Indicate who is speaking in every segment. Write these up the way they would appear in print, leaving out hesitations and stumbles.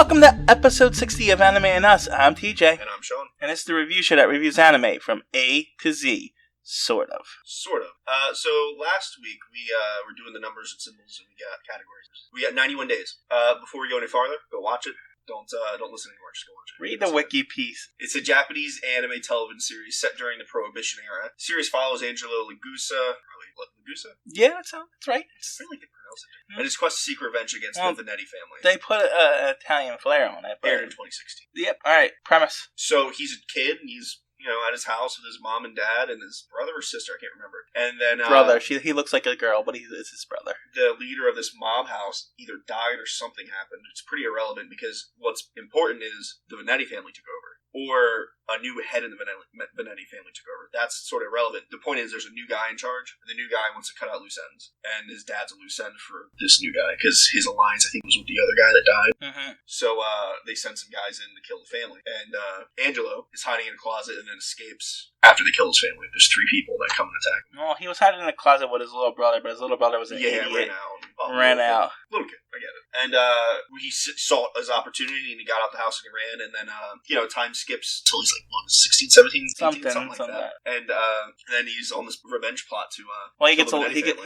Speaker 1: Welcome to episode 60 of Anime and Us. I'm TJ.
Speaker 2: And I'm Sean.
Speaker 1: And it's the review show that reviews anime from A to Z. Sort of.
Speaker 2: So last week we were doing the numbers and symbols and we got categories. We got 91 days. Before we go any farther, go watch it. Don't listen anymore, just go watch it.
Speaker 1: Read the wiki piece.
Speaker 2: It's a Japanese anime television series set during the Prohibition era. The series follows Angelo Lagusa. Lagusa?
Speaker 1: Yeah, that's right.
Speaker 2: I really can pronounce it. And his quest to seek revenge against the Vanetti family.
Speaker 1: They put an Italian flair on it.
Speaker 2: Aired in 2016.
Speaker 1: Yep. Alright, premise.
Speaker 2: So he's a kid, and he's at his house with his mom and dad and his brother or sister, I can't remember. And then
Speaker 1: brother, he looks like a girl, but it's his brother.
Speaker 2: The leader of this mob house either died or something happened. It's pretty irrelevant because what's important is the Vanetti family took over, or a new head in the Vanetti family took over. That's sort of irrelevant. The point is there's a new guy in charge. The new guy wants to cut out loose ends, and his dad's a loose end for this new guy because his alliance, I think, was with the other guy that died.
Speaker 1: Mm-hmm.
Speaker 2: So they send some guys in to kill the family, and Angelo is hiding in a closet and then escapes after they kill his family. There's 3 people that come and attack him.
Speaker 1: Well, he was hiding in a closet with his little brother, but his little brother was an idiot. Ran out.
Speaker 2: Little kid, I get it. And he saw his opportunity and he got out the house and he ran, and then time skips till he's like 16, 17, 18, something like that. And then he's on this revenge plot to
Speaker 1: he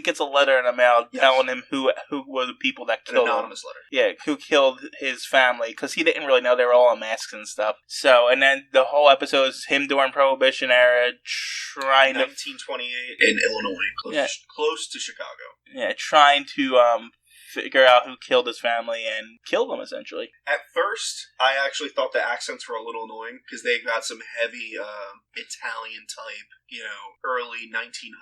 Speaker 1: gets a letter in the mail telling him who were the people that killed him.
Speaker 2: An anonymous letter.
Speaker 1: Yeah, who killed his family, because he didn't really know they were all in masks and stuff. So, and then the whole episode is him during Prohibition era trying
Speaker 2: 1928 in Illinois, close to Chicago.
Speaker 1: Yeah, trying to figure out who killed his family and kill them, essentially.
Speaker 2: At first, I actually thought the accents were a little annoying because they got some heavy Italian type, early 1900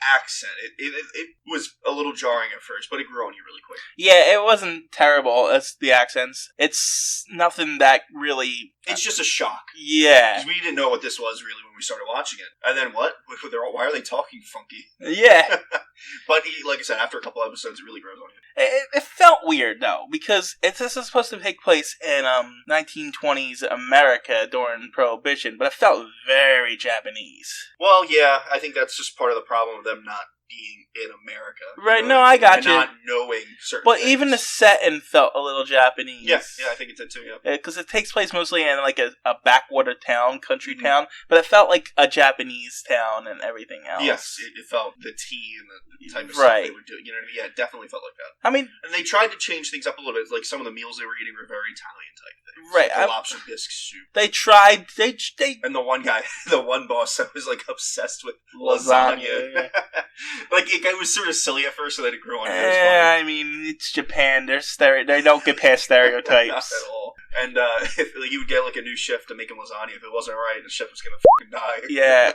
Speaker 2: accent. It was a little jarring at first, but it grew on you really quick.
Speaker 1: Yeah, it wasn't terrible as the accents. It's nothing that really...
Speaker 2: It's just a shock.
Speaker 1: Yeah.
Speaker 2: Because we didn't know what this was really when we started watching it. And then what? Why are they talking funky?
Speaker 1: Yeah.
Speaker 2: But like I said, after a couple episodes, it really grows on you.
Speaker 1: It felt weird, though, because this is supposed to take place in 1920s America during Prohibition, but it felt very Japanese.
Speaker 2: Well, yeah, I think that's just part of the problem of them not being in America.
Speaker 1: Right, no, I got you.
Speaker 2: Not knowing certain
Speaker 1: But
Speaker 2: things.
Speaker 1: even the setting felt a little Japanese.
Speaker 2: Yeah, I think it did too, yeah.
Speaker 1: Because it takes place mostly in like a backwater town, country town, but it felt like a Japanese town and everything else.
Speaker 2: Yes, it felt the tea and the type of stuff they would do. You know what I mean? Yeah, it definitely felt like that.
Speaker 1: I mean...
Speaker 2: And they tried to change things up a little bit. Like some of the meals they were eating were very Italian type things.
Speaker 1: Right.
Speaker 2: Like the lobster bisque soup.
Speaker 1: They tried... They
Speaker 2: And the one guy, the one boss that was like obsessed with lasagna. Like it was sort of silly at first, so that it grew on you.
Speaker 1: I mean, it's Japan. They don't get past stereotypes.
Speaker 2: Not at all. And if you would get like a new chef to make him lasagna. If it wasn't right, the chef was gonna fucking die.
Speaker 1: Yeah.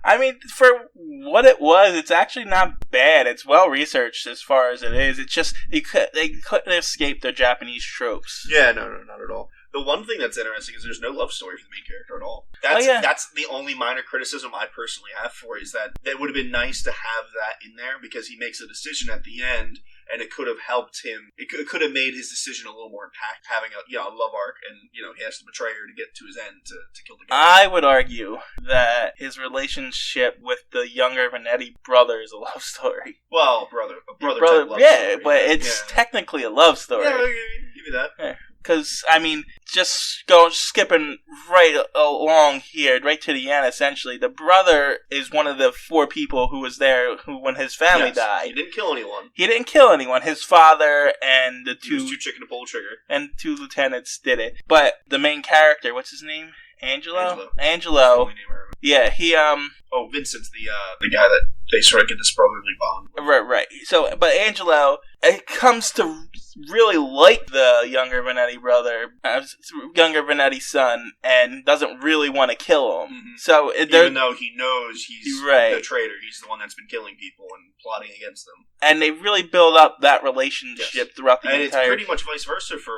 Speaker 1: I mean, for what it was, it's actually not bad. It's well researched as far as it is. It's just they couldn't escape their Japanese tropes.
Speaker 2: Yeah, no, not at all. The one thing that's interesting is there's no love story for the main character at all. That's the only minor criticism I personally have for it, is that it would have been nice to have that in there because he makes a decision at the end and it could have helped him. It could have made his decision a little more impact, having a love arc, and he has to betray her to get to his end to kill the guy.
Speaker 1: I would argue that his relationship with the younger Vanetti brother is a love story.
Speaker 2: Well, brother type love story.
Speaker 1: But it's technically a love story.
Speaker 2: Yeah, I'll give you that.
Speaker 1: Yeah. Because, I mean, skipping right along here, right to the end, essentially, the brother is one of the 4 people who was there when his family died.
Speaker 2: He didn't kill anyone.
Speaker 1: His father and the 2...
Speaker 2: He was too chicken to pull the trigger.
Speaker 1: And 2 lieutenants did it. But the main character, what's his name? Angelo. Yeah, he,
Speaker 2: Oh, Vincent's the guy that they sort of get this brotherly bond with.
Speaker 1: Right. So, but Angelo, it comes to really like the younger Vanetti brother, younger Vanetti son, and doesn't really want to kill him. Mm-hmm. So,
Speaker 2: even though he knows he's the traitor, he's the one that's been killing people and plotting against them.
Speaker 1: And they really build up that relationship throughout the entire...
Speaker 2: And it's pretty much vice versa for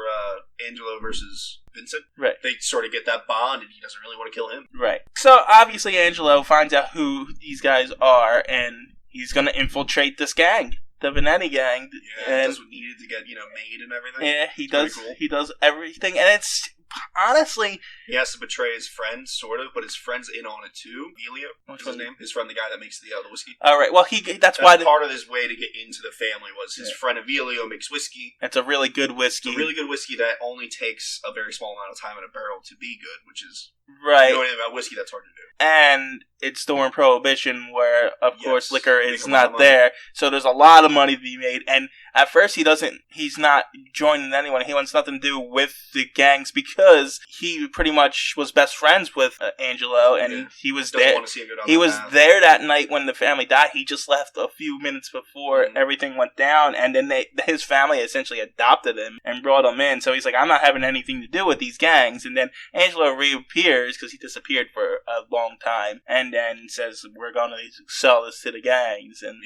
Speaker 2: Angelo versus Vincent.
Speaker 1: Right.
Speaker 2: They sort of get that bond, and he doesn't really want to kill him.
Speaker 1: Right. So, obviously, Angelo finds out who these guys are, and he's going to infiltrate this gang. The Vanetti gang.
Speaker 2: Yeah, and does what needed to get, made and everything.
Speaker 1: Yeah, he does. Cool. He does everything, and it's honestly...
Speaker 2: He has to betray his friend, sort of, but his friend's in on it too. Elio, what's his name? His friend, the guy that makes the whiskey.
Speaker 1: All right, well, that's why...
Speaker 2: part of his way to get into the family was his friend Avilio makes whiskey.
Speaker 1: It's a really good whiskey.
Speaker 2: It's a really good whiskey that only takes a very small amount of time in a barrel to be good, which is...
Speaker 1: Right.
Speaker 2: If you know anything about whiskey, that's hard to do.
Speaker 1: And it's during Prohibition where, of course, liquor is not there. So there's a lot of money to be made. And at first he's not joining anyone. He wants nothing to do with the gangs because he pretty much was best friends with Angelo. And he was there. He was there that night when the family died. He just left a few minutes before everything went down. And then his family essentially adopted him and brought him in. So he's like, I'm not having anything to do with these gangs. And then Angelo reappears because he disappeared for a long time, and then says, we're going to sell this to the gangs. And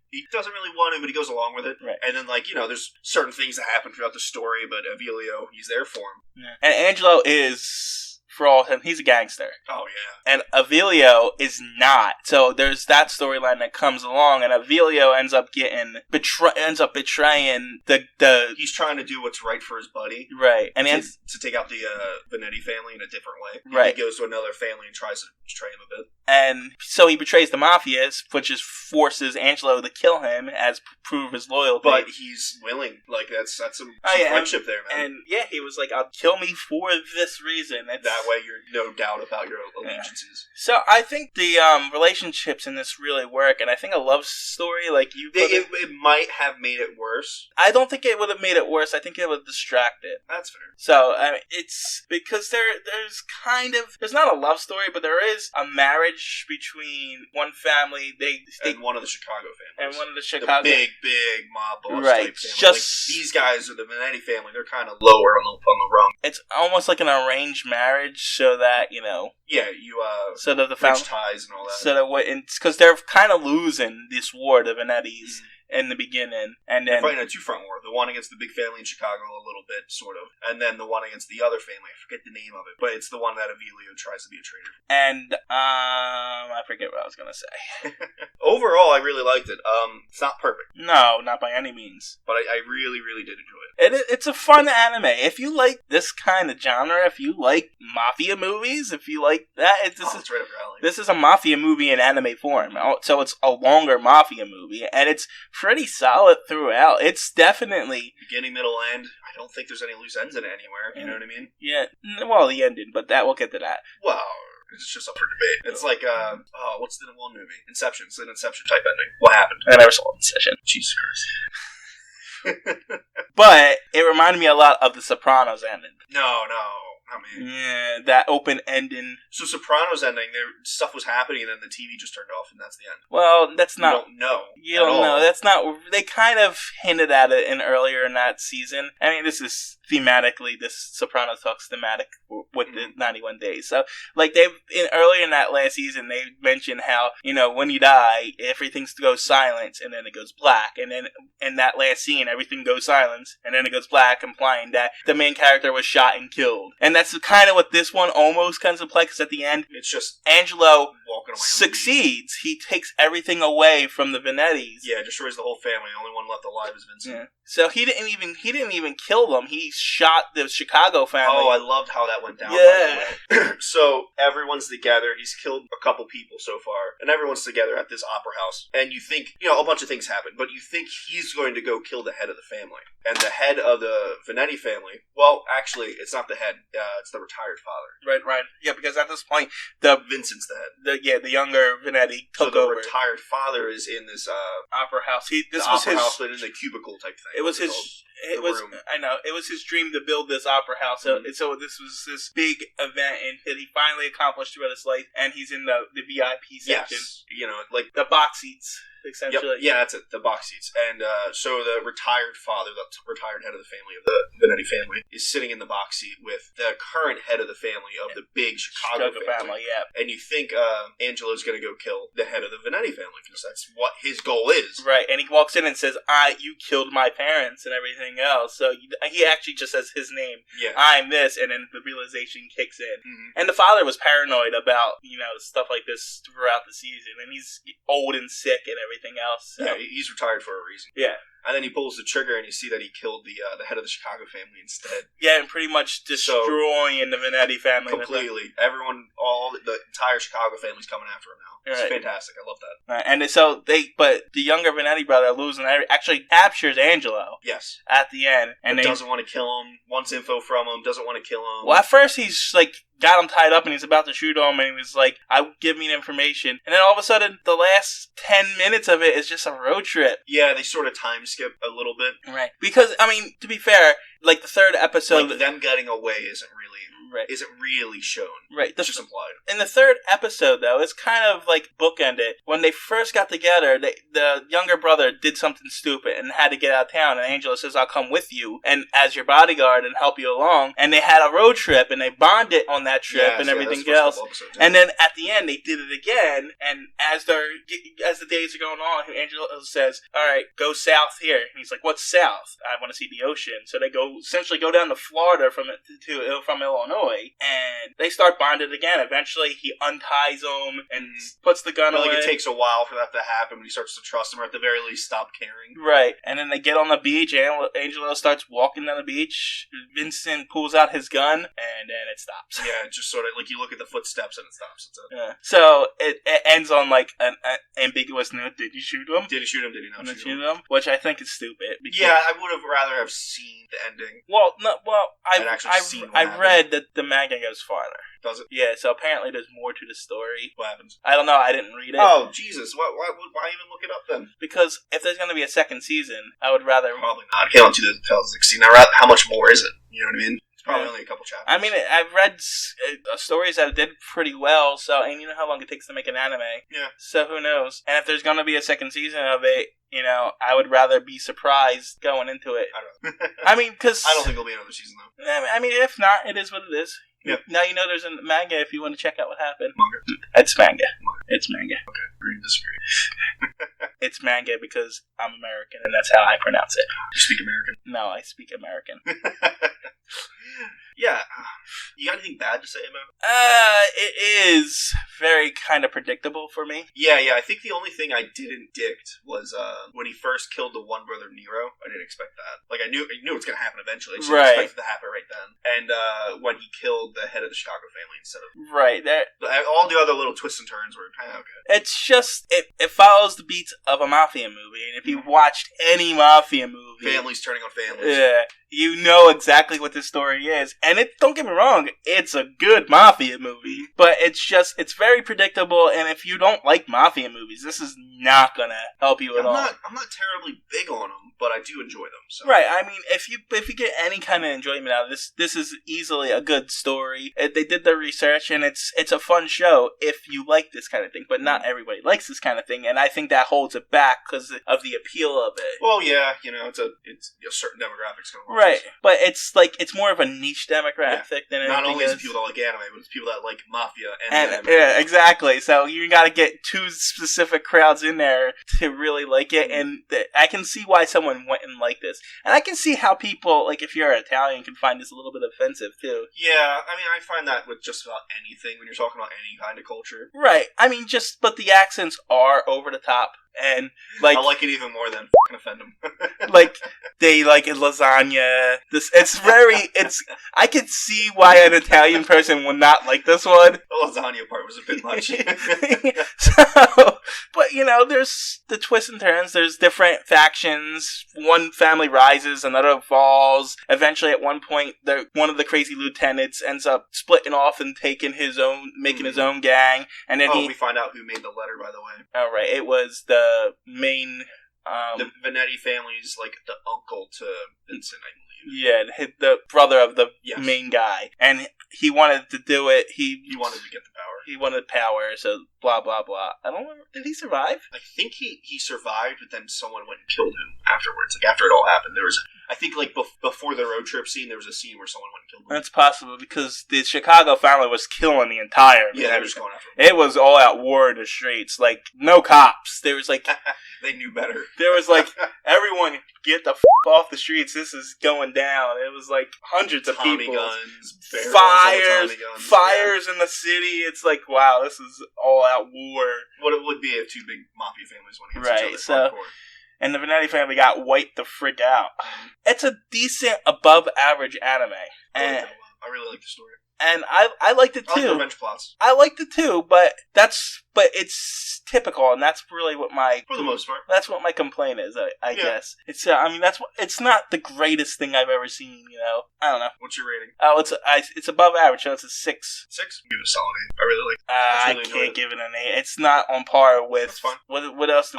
Speaker 2: he doesn't really want to, but he goes along with it.
Speaker 1: Right.
Speaker 2: And then, there's certain things that happen throughout the story, but Avilio, he's there for him.
Speaker 1: Yeah. And Angelo is... For all of him, he's a gangster.
Speaker 2: Oh, yeah.
Speaker 1: And Avilio is not. So there's that storyline that comes along, and Avilio ends up betraying the...
Speaker 2: He's trying to do what's right for his buddy.
Speaker 1: Right. And
Speaker 2: to take out the Venetti family in a different way.
Speaker 1: Right.
Speaker 2: He goes to another family and tries to betray him a bit.
Speaker 1: And so he betrays the Mafia, which forces Angelo to kill him as prove his loyalty.
Speaker 2: But he's willing. That's some friendship there, man.
Speaker 1: And he was like, "I'll kill me for this reason."
Speaker 2: That way you're no doubt about your allegiances.
Speaker 1: So I think the relationships in this really work, and I think a love story it
Speaker 2: might have made it worse.
Speaker 1: I don't think it would have made it worse. I think it would have distracted it.
Speaker 2: That's fair.
Speaker 1: So it's because there's not a love story, but there is a marriage between one family
Speaker 2: and one of the Chicago families.
Speaker 1: And one of the Chicago...
Speaker 2: The big mob boss
Speaker 1: type
Speaker 2: family. These guys are the Venetti family. They're kind of lower on the rung.
Speaker 1: It's almost like an arranged marriage so that, so that the family...
Speaker 2: ties and all that.
Speaker 1: So that because they're kind of losing this war, the Venettis. In the beginning, and then
Speaker 2: they're fighting a two-front war. The one against the big family in Chicago, a little bit, sort of, and then the one against the other family. I forget the name of it, but it's the one that Avilio tries to be a traitor.
Speaker 1: And I forget what I was gonna say.
Speaker 2: Overall, I really liked it. It's not perfect.
Speaker 1: No, not by any means.
Speaker 2: But I really, really did enjoy
Speaker 1: it. It's a fun anime. If you like this kind of genre, if you like mafia movies, if you like that,
Speaker 2: it's right up your alley.
Speaker 1: This is a mafia movie in anime form. So it's a longer mafia movie, and it's pretty solid throughout. It's definitely...
Speaker 2: Beginning, middle, end. I don't think there's any loose ends in it anywhere. You know what I mean?
Speaker 1: Yeah. Well, the ending, but we'll get to that.
Speaker 2: Well, it's just up for debate. It's like, what's the one movie? Inception. It's an Inception type ending. What happened?
Speaker 1: I never saw Inception.
Speaker 2: Jesus Christ.
Speaker 1: But it reminded me a lot of The Sopranos ending.
Speaker 2: No. I mean,
Speaker 1: yeah, that open ending.
Speaker 2: So Sopranos ending, stuff was happening, and then the TV just turned off, and that's the end.
Speaker 1: Well, that's not.
Speaker 2: You don't know.
Speaker 1: You don't know. That's not. They kind of hinted at it earlier in that season. I mean, this is thematically, this Sopranos talks thematic with the 91 Days. So, earlier in that last season, they mentioned how when you die, everything goes silent, and then it goes black, and then in that last scene, everything goes silent, and then it goes black, implying that the main character was shot and killed. And that's kind of what this one almost comes to play, because at the end,
Speaker 2: it's just
Speaker 1: Angelo
Speaker 2: walking away
Speaker 1: succeeds. He takes everything away from the Venettis.
Speaker 2: Yeah, destroys the whole family. The only one left alive is Vincent.
Speaker 1: Yeah. So he didn't even kill them. He shot the Chicago family.
Speaker 2: Oh, I loved how that went down.
Speaker 1: Yeah.
Speaker 2: So everyone's together. He's killed a couple people so far, and everyone's together at this opera house. And you think, a bunch of things happen, but you think he's going to go kill the head of the family. And the head of the Venetti family, well, actually, it's not the head. It's the retired father.
Speaker 1: Right. Yeah, because at this point,
Speaker 2: Vincent's the head.
Speaker 1: The younger Venetti took
Speaker 2: over.
Speaker 1: So the
Speaker 2: retired father is in this
Speaker 1: opera house.
Speaker 2: This was his house, but in the cubicle type thing.
Speaker 1: It was his. It was. Room. I know. It was his dream to build this opera house. So, so this was this big event, and that he finally accomplished throughout his life. And he's in the VIP section.
Speaker 2: Yes.
Speaker 1: The box seats. Essentially.
Speaker 2: Yep. Yeah, that's it. The box seats. And so the retired father, the retired head of the family, of the Venetti family, is sitting in the box seat with the current head of the family of the big Chicago family.
Speaker 1: Yeah.
Speaker 2: And you think Angelo's going to go kill the head of the Venetti family, because that's what his goal is.
Speaker 1: Right. And he walks in and says, you killed my parents and everything else. So he actually just says his name.
Speaker 2: Yeah.
Speaker 1: I'm this. And then the realization kicks in. Mm-hmm. And the father was paranoid about, stuff like this throughout the season. And he's old and sick and everything else. So.
Speaker 2: Yeah, he's retired for a reason.
Speaker 1: Yeah.
Speaker 2: And then he pulls the trigger, and you see that he killed the head of the Chicago family instead.
Speaker 1: Yeah, and pretty much destroying the Vanetti family.
Speaker 2: Completely. Everyone, the entire Chicago family's coming after him now. It's fantastic. I love that.
Speaker 1: Right. And so but the younger Vanetti brother, Luz, actually captures Angelo.
Speaker 2: Yes.
Speaker 1: At the end. And
Speaker 2: doesn't want to kill him, wants info from him, doesn't want to kill him.
Speaker 1: Well, at first he's like, got him tied up and he's about to shoot him, and he was like, give me information. And then all of a sudden, the last 10 minutes of it is just a road trip.
Speaker 2: Yeah, they sort of time skip a little bit.
Speaker 1: Right. Because, I mean, to be fair, like the third episode...
Speaker 2: Like, them getting away isn't really shown.
Speaker 1: Right.
Speaker 2: It's just implied.
Speaker 1: In the third episode, though, it's kind of like bookended. When they first got together, the younger brother did something stupid and had to get out of town, and Angelo says, I'll come with you and as your bodyguard and help you along. And they had a road trip, and they bonded on that trip and everything else. And then at the end, they did it again, and as the days are going on, Angelo says, all right, go south here. And he's like, what's south? I want to see the ocean. So they essentially go down to Florida from Illinois, and they start bonded again. Eventually, he unties him and puts the gun away.
Speaker 2: Like, it takes a while for that to happen, but he starts to trust him, or at the very least, stop caring.
Speaker 1: Right. And then they get on the beach. Angelo starts walking down the beach. Vincent pulls out his gun, and then it stops.
Speaker 2: Yeah, just sort of, like, you look at the footsteps, and it stops.
Speaker 1: Yeah. So, it ends on, like, an ambiguous note. Did you shoot him?
Speaker 2: Did he shoot him? Did he not shoot him?
Speaker 1: Which I think is stupid.
Speaker 2: Yeah, I would have rather have seen the ending.
Speaker 1: I've read that the manga goes farther.
Speaker 2: Does it?
Speaker 1: Yeah, so apparently there's more to the story.
Speaker 2: What happens?
Speaker 1: I don't know, I didn't read it.
Speaker 2: Oh, Jesus. Why even look it up then?
Speaker 1: Because if there's going to be a second season, I would rather...
Speaker 2: Probably not. It came out in 2016. Now, how much more is it? You know what I mean? It's probably only a couple chapters.
Speaker 1: I mean, I've read stories that did pretty well, so, and you know how long it takes to make an anime.
Speaker 2: Yeah.
Speaker 1: So who knows? And if there's going to be a second season of it, you know, I would rather be surprised going into it.
Speaker 2: I don't know.
Speaker 1: I mean, because...
Speaker 2: I don't think there'll be another season, though.
Speaker 1: I mean, if not, it is what it is.
Speaker 2: Yeah.
Speaker 1: Now you know there's a manga if you want to check out what happened.
Speaker 2: Manga.
Speaker 1: It's manga. It's manga.
Speaker 2: Okay, agree to disagree.
Speaker 1: It's manga because I'm American and that's how I pronounce it.
Speaker 2: You speak American?
Speaker 1: No, I speak American.
Speaker 2: Yeah. You got anything bad to say about it?
Speaker 1: It is very kind of predictable for me.
Speaker 2: Yeah. I think the only thing I didn't dict was when he first killed the one brother Nero. I didn't expect that. Like, I knew it was going to happen eventually. I just didn't expect it to happen right then. And when he killed the head of the Chicago family instead of...
Speaker 1: Right.
Speaker 2: All the other little twists and turns were kind of okay.
Speaker 1: It's just... It follows the beats of a mafia movie. And if you watched any mafia movie...
Speaker 2: Families turning on families.
Speaker 1: Yeah. You know exactly what this story is. And don't get me wrong, it's a good mafia movie. But it's very predictable, and if you don't like mafia movies, this is not gonna help you at all.
Speaker 2: I'm not terribly big on them, but I do enjoy them. So.
Speaker 1: Right, I mean, if you get any kind of enjoyment out of this is easily a good story. They did their research, and it's a fun show if you like this kind of thing, but not everybody likes this kind of thing, and I think that holds it back because of the appeal of it.
Speaker 2: Well, yeah, you know, it's a certain demographics going to watch.
Speaker 1: Right, but it's more of a niche demographic than anything.
Speaker 2: Not only is it people that like anime, but it's people that like mafia and anime.
Speaker 1: Yeah, exactly. So you got to get two specific crowds in there to really like it, and I can see why someone wouldn't like this, and I can see how people, like if you're Italian, can find this a little bit offensive too.
Speaker 2: Yeah, I mean, I find that with just about anything when you're talking about any kind of culture.
Speaker 1: Right. I mean, but the accents are over the top. And like,
Speaker 2: I like it even more than offend them.
Speaker 1: Like they like lasagna. I can see why an Italian person would not like this one.
Speaker 2: The lasagna part was a bit much.
Speaker 1: But you know, there's the twists and turns. There's different factions. One family rises, another falls. Eventually, at one point, one of the crazy lieutenants ends up splitting off and making his own gang. And then
Speaker 2: we find out who made the letter, by the way.
Speaker 1: Oh, right. It was the main...
Speaker 2: the Vanetti family's, like, the uncle to Vincent, I believe.
Speaker 1: Yeah, the brother of the main guy. And he wanted to do it. He
Speaker 2: wanted to get the power.
Speaker 1: He wanted power, so blah, blah, blah. I don't remember. Did he survive?
Speaker 2: I think he survived, but then someone went and killed him afterwards. Like, after it all happened, there was... I think, like, before the road trip scene, there was a scene where someone went and killed him.
Speaker 1: That's possible, because the Chicago family was killing the entire...
Speaker 2: Yeah, they were just going after him.
Speaker 1: It was all out war in the streets. Like, no cops. There was, like...
Speaker 2: They knew better.
Speaker 1: There was, like, everyone get the off the streets. This is going down. It was, like, hundreds of
Speaker 2: Tommy
Speaker 1: people.
Speaker 2: Guns,
Speaker 1: fires in the city. It's like, wow, this is all out war.
Speaker 2: What it would be if two big mafia families went against each other.
Speaker 1: So...
Speaker 2: Hardcore.
Speaker 1: and the Vanetti family got wiped the frig out. It's a decent, above-average anime.
Speaker 2: I really like the story.
Speaker 1: And I liked it too.
Speaker 2: I like the revenge plots.
Speaker 1: I liked it too, but it's typical, and that's really what
Speaker 2: for the most part,
Speaker 1: that's what my complaint is. I guess it's it's not the greatest thing I've ever seen. I don't know.
Speaker 2: What's your rating?
Speaker 1: Oh, it's above average, so it's a 6.
Speaker 2: 6? Give it a solid 8. I really like.
Speaker 1: I can't give it an 8. It's not on par with.
Speaker 2: That's fine.
Speaker 1: What else?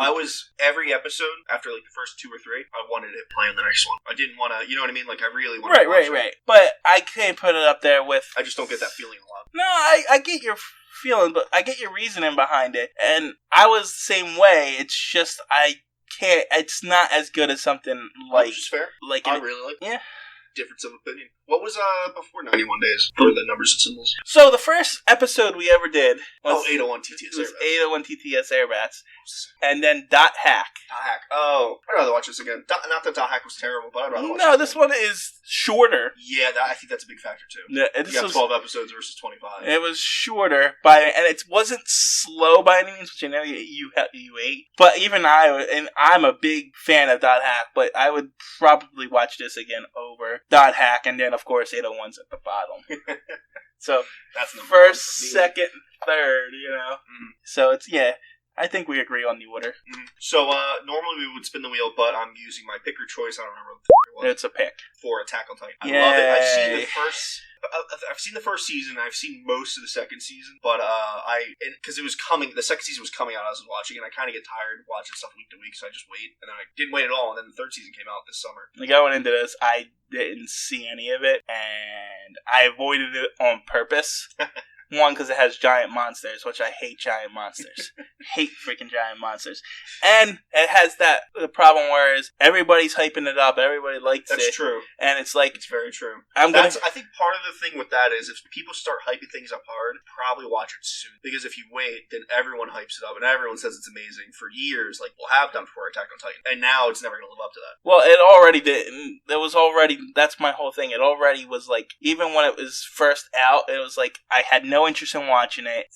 Speaker 2: Every episode after like the first 2 or 3, I wanted it playing the next one. I didn't want to. You know what I mean? Like I really wanted. Right.
Speaker 1: But I can't put it up there with.
Speaker 2: I just don't get that feeling a lot.
Speaker 1: No, I get your feeling, but I get your reasoning behind it, and I was the same way. It's just I can't. It's not as good as something like.
Speaker 2: Which is fair.
Speaker 1: Like
Speaker 2: I really like.
Speaker 1: Yeah.
Speaker 2: Difference of opinion. What was before 91 days for the numbers and symbols?
Speaker 1: So the first episode we ever did was
Speaker 2: 801 TTS Airbats.
Speaker 1: 801 TTS Airbats. And then Dot Hack.
Speaker 2: Dot Hack. Oh, I'd rather watch this again. Not that Dot Hack was terrible, but I'd rather watch
Speaker 1: this one is shorter.
Speaker 2: Yeah, I think that's a big factor too.
Speaker 1: Yeah,
Speaker 2: you got 12 episodes versus 25.
Speaker 1: It was shorter, and it wasn't slow by any means, which I know you ate. But even I'm a big fan of Dot Hack, but I would probably watch this again over Dot Hack, and then of course 801's at the bottom. So
Speaker 2: that's the
Speaker 1: first, second, third, So it's I think we agree on the order.
Speaker 2: So normally we would spin the wheel, but I'm using my pick your choice. I don't remember what it was.
Speaker 1: It's a pick
Speaker 2: for Attack on Titan. I love it. I've seen the first season. I've seen most of the second season, but because it was coming, the second season was coming out as I was watching, and I kind of get tired watching stuff week to week, so I just wait, and then I didn't wait at all, and then the third season came out this summer.
Speaker 1: Going into this, I didn't see any of it, and I avoided it on purpose. One, because it has giant monsters, which I hate giant monsters. Hate freaking giant monsters. And it has the problem where everybody's hyping it up, everybody likes it.
Speaker 2: That's true.
Speaker 1: And it's like...
Speaker 2: It's very true.
Speaker 1: I
Speaker 2: think part of the thing with that is if people start hyping things up hard, probably watch it soon. Because if you wait, then everyone hypes it up, and everyone says it's amazing for years, like we'll have done for Attack on Titan. And now it's never going to live up to that.
Speaker 1: Well, it already did. That's my whole thing. It already was like, even when it was first out, it was like, I had no interest in watching it.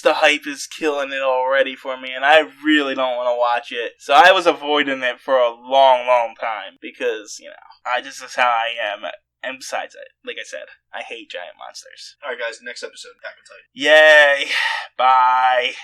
Speaker 1: The hype is killing it already for me, and I really don't want to watch it. So I was avoiding it for a long, long time because, this is how I am. And besides it, like I said, I hate giant monsters.
Speaker 2: Alright guys, next episode, Attack on Titan.
Speaker 1: Yay! Bye!